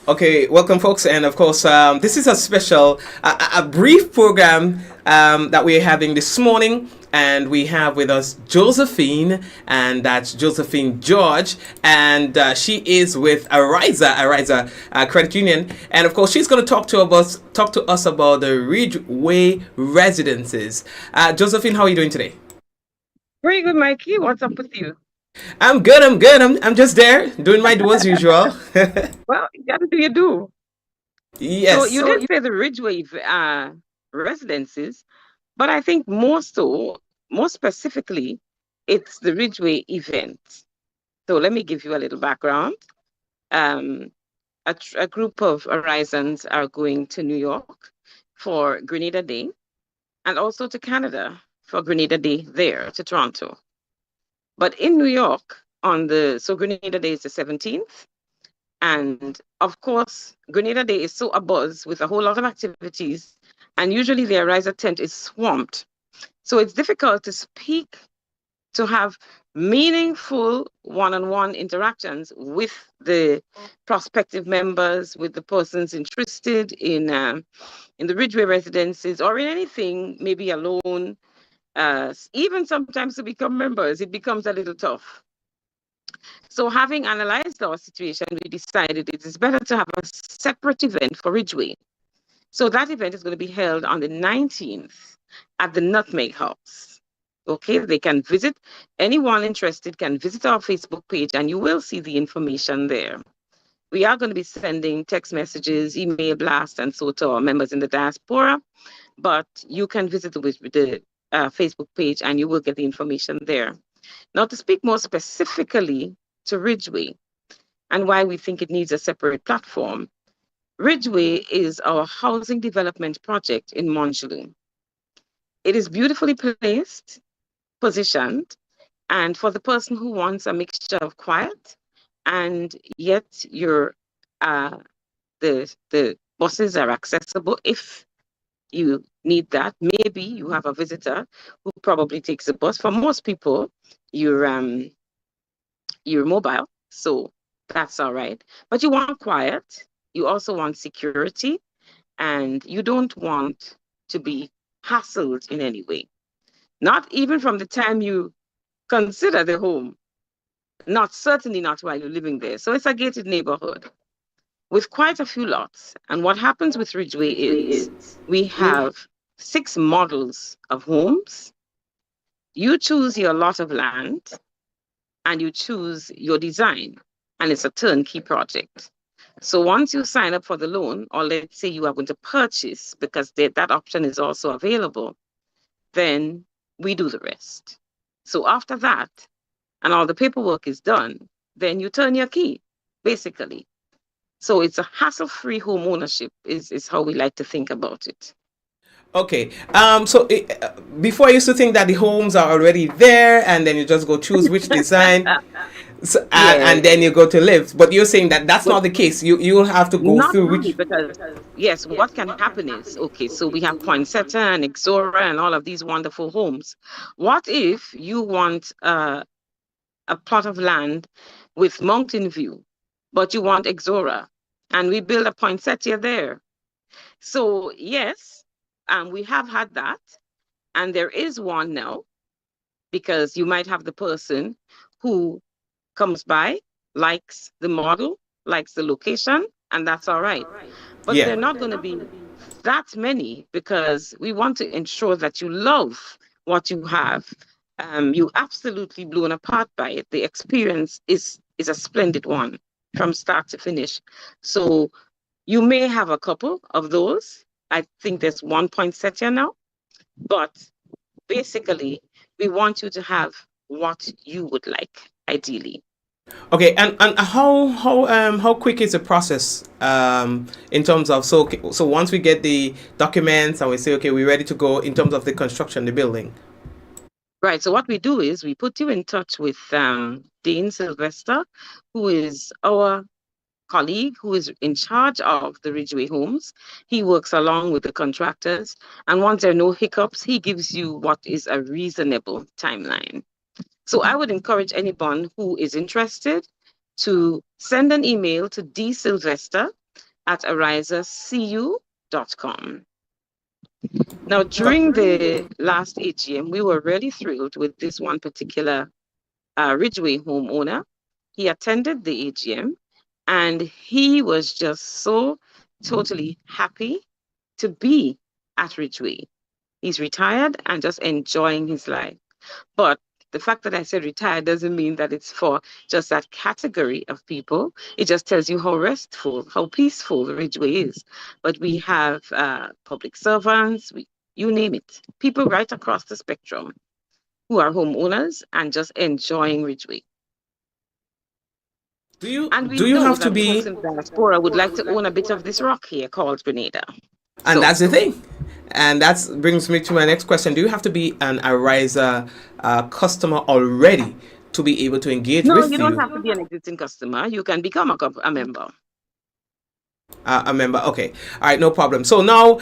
Okay, welcome, folks, and of course, this is a special, a brief program that we're having this morning, and we have with us Josephine, and that's Josephine George, and she is with Ariza Credit Union, and of course, she's going to talk to us about the Ridgeway Residences. Josephine, how are you doing today? Very good, Mikey. What's up with you? I'm good. I'm just there doing my do as usual. Well, you gotta do your do. So Yes. you did say the Ridgeway residences, but I think more specifically, it's the Ridgeway event. So let me give you a little background. Um, a group of Horizons are going to New York for Grenada Day and also to Canada for Grenada Day there to Toronto. But in New York, so Grenada Day is the 17th. And of course, Grenada Day is so abuzz with a whole lot of activities, and usually the Ariza tent is swamped. So it's difficult to speak, to have meaningful one-on-one interactions with the prospective members, with the persons interested in the Ridgeway residences or in anything, maybe alone. Even sometimes to become members, it becomes a little tough. So, having analyzed our situation, we decided it is better to have a separate event for Ridgeway. So, that event is going to be held on the 19th at the Nutmeg House. Okay, they can visit, anyone interested can visit our Facebook page and you will see the information there. We are going to be sending text messages, email blasts, and so to our members in the diaspora, but you can visit the Facebook page and you will get the information there. Now, to speak more specifically to Ridgeway and why we think it needs a separate platform, Ridgeway is our housing development project in Montjaloux. It is beautifully placed, positioned, and for the person who wants a mixture of quiet and yet uh, the buses are accessible if you need that. Maybe you have a visitor who probably takes the bus. For most people, you're you're mobile, so that's all right. But you want quiet, you also want security, and you don't want to be hassled in any way. Not even from the time you consider the home, not certainly not while you're living there. So it's a gated neighborhood with quite a few lots. And what happens with Ridgeway is we have 6 models of homes. You choose your lot of land and you choose your design, and it's a turnkey project. So once you sign up for the loan, or let's say you are going to purchase, because that option is also available, then we do the rest. So after that, and all the paperwork is done, then you turn your key, basically. So it's a hassle-free home ownership is how we like to think about it. Okay. Before I used to think that the homes are already there, and then you just go choose which design, and Yes. then you go to live. But you're saying that that's not the case. You will have to go Not through really, which. because yes, what can happen is okay, so we have Poinsettia and Exora and all of these wonderful homes. What if you want a plot of land with mountain view, but you want Exora, and we build a poinsettia there? So yes, we have had that, and there is one now because you might have the person who comes by, likes the model, likes the location, and that's all right. But Yeah. they're not going to be that many because we want to ensure that you love what you have. You absolutely blown apart by it. The experience is a splendid one from start to finish. So you may have a couple of those. I think there's one poinsettia now, but basically, we want you to have what you would like, ideally. Okay. And how quick is the process in terms of so once we get the documents and we say okay we're ready to go in terms of the construction the building. Right. So what we do is we put you in touch with Dean Sylvester, who is our colleague who is in charge of the Ridgeway homes. He works along with the contractors, and once there are no hiccups, he gives you what is a reasonable timeline. So I would encourage anyone who is interested to send an email to D Sylvester at arizacu.com. Now, during the last AGM, we were really thrilled with this one particular Ridgeway homeowner. He attended the AGM and he was just so totally happy to be at Ridgeway. He's retired and just enjoying his life. But the fact that I said retired doesn't mean that it's for just that category of people. It just tells you how restful, how peaceful the Ridgeway is. But we have public servants, you name it, people right across the spectrum who are homeowners and just enjoying Ridgeway. And we know that folks in diaspora would like to own a bit of this rock here called Grenada. And that's the thing. And that brings me to my next question. Do you have to be an Ariza customer already to be able to engage with you? No, you don't have to be an existing customer. You can become a member. A member. Okay. All right. No problem. So now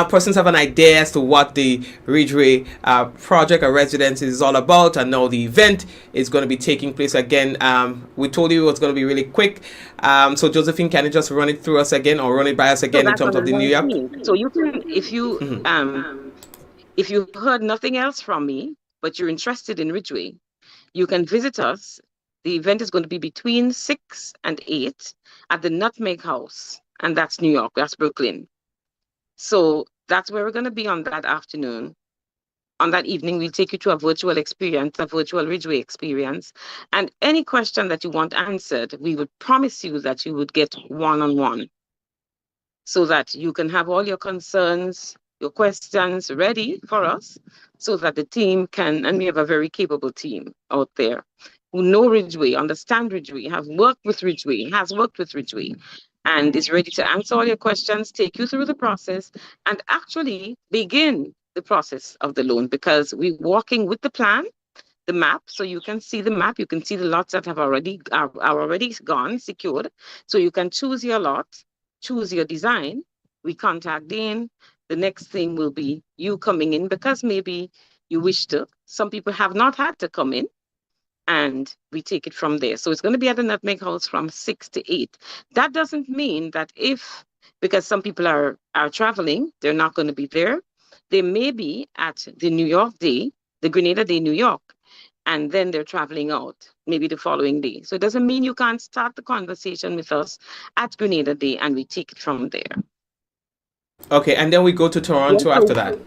persons have an idea as to what the Ridgeway project or residence is all about, and now the event is going to be taking place again. We told you it was going to be really quick. So Josephine, can you just run it through us again, or run it by us again in terms of the New York? So you can, if you heard nothing else from me, but you're interested in Ridgeway, you can visit us. The event is going to be between 6 and 8 at the Nutmeg House. And that's New York, that's Brooklyn. So that's where we're going to be on that afternoon. On that evening, we'll take you to a virtual experience, a virtual Ridgeway experience. And any question that you want answered, we would promise you that you would get one-on-one so that you can have all your concerns, your questions ready for us so that the team can, and we have a very capable team out there who know Ridgeway, understand Ridgeway, have worked with Ridgeway, has worked with Ridgeway, and is ready to answer all your questions, take you through the process, and actually begin the process of the loan, because we're walking with the plan, the map, so you can see the map, you can see the lots that are already gone, secured, so you can choose your lot, choose your design. We contact Dean. The next thing will be you coming in, because maybe you wish to. Some people have not had to come in, and we take it from there. So it's going to be at the Nutmeg House from 6 to 8. That doesn't mean that because some people are traveling, they're not going to be there. They may be at the New York Day, the Grenada Day, New York, and then they're traveling out, maybe the following day. So it doesn't mean you can't start the conversation with us at Grenada Day, and we take it from there. Okay, and then we go to Toronto after that.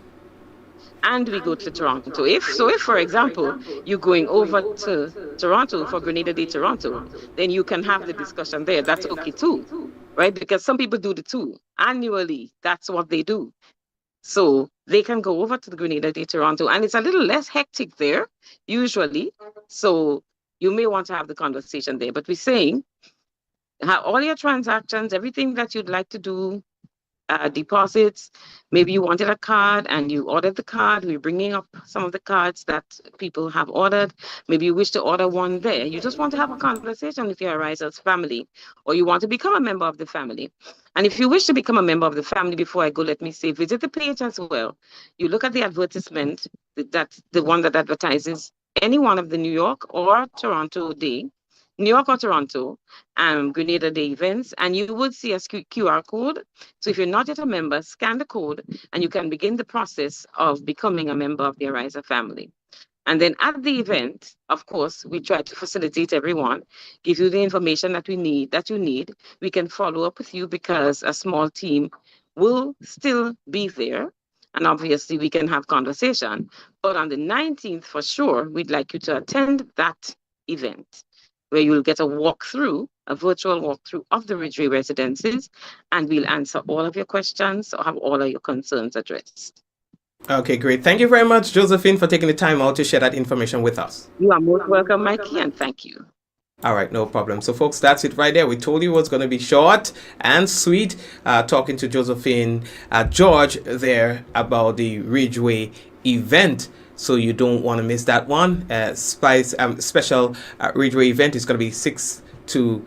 And we go to Toronto. If, for example, you're going over to Toronto for Grenada Day Toronto, then you can have the discussion there. That's okay too, right? Because some people do the two. Annually, that's what they do. So they can go over to the Grenada Day Toronto, and it's a little less hectic there, usually. So you may want to have the conversation there. But we're saying, have all your transactions, everything that you'd like to do, deposits. Maybe you wanted a card and you ordered the card. We're bringing up some of the cards that people have ordered. Maybe you wish to order one there. You just want to have a conversation with your Arisers family, or you want to become a member of the family. And if you wish to become a member of the family, before I go, let me say, visit the page as well. You look at the advertisement, that's the one that advertises any one of the New York or Toronto Day, New York or Toronto, Grenada Day events, and you would see a QR code. So if you're not yet a member, scan the code, and you can begin the process of becoming a member of the Ariza family. And then at the event, of course, we try to facilitate everyone, give you the information that you need. We can follow up with you because a small team will still be there. And obviously, we can have conversation. But on the 19th, for sure, we'd like you to attend that event, where you'll get a walkthrough, a virtual walkthrough of the Ridgeway Residences, and we'll answer all of your questions or have all of your concerns addressed. Okay, great. Thank you very much, Josephine, for taking the time out to share that information with us. You are most welcome, Mikey, and thank you. All right, no problem. So, folks, that's it right there. We told you it was going to be short and sweet, talking to Josephine George there about the Ridgeway event. So you don't want to miss that one. Special Ridgeway event is going to be 6 to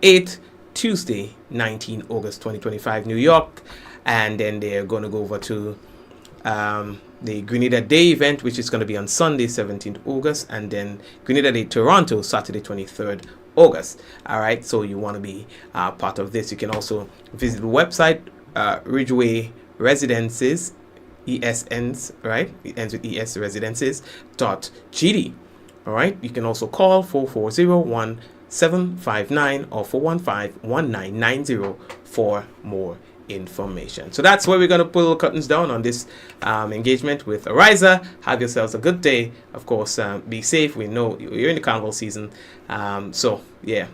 8, Tuesday, 19 August 2025, New York. And then they're going to go over to the Grenada Day event, which is going to be on Sunday, 17th August, and then Grenada Day Toronto, Saturday, 23rd August. All right, so you want to be part of this. You can also visit the website, Ridgeway Residences, ESNs, right? It ends with ES Residences.gd. All right, you can also call 440-1759 or 415-1990 for more information. So that's where we're going to pull the curtains down on this engagement with Ariza. Have yourselves a good day. Of course, be safe. We know you're in the carnival season. So, yeah,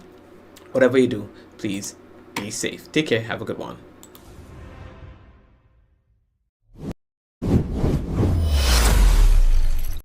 whatever you do, please be safe. Take care. Have a good one.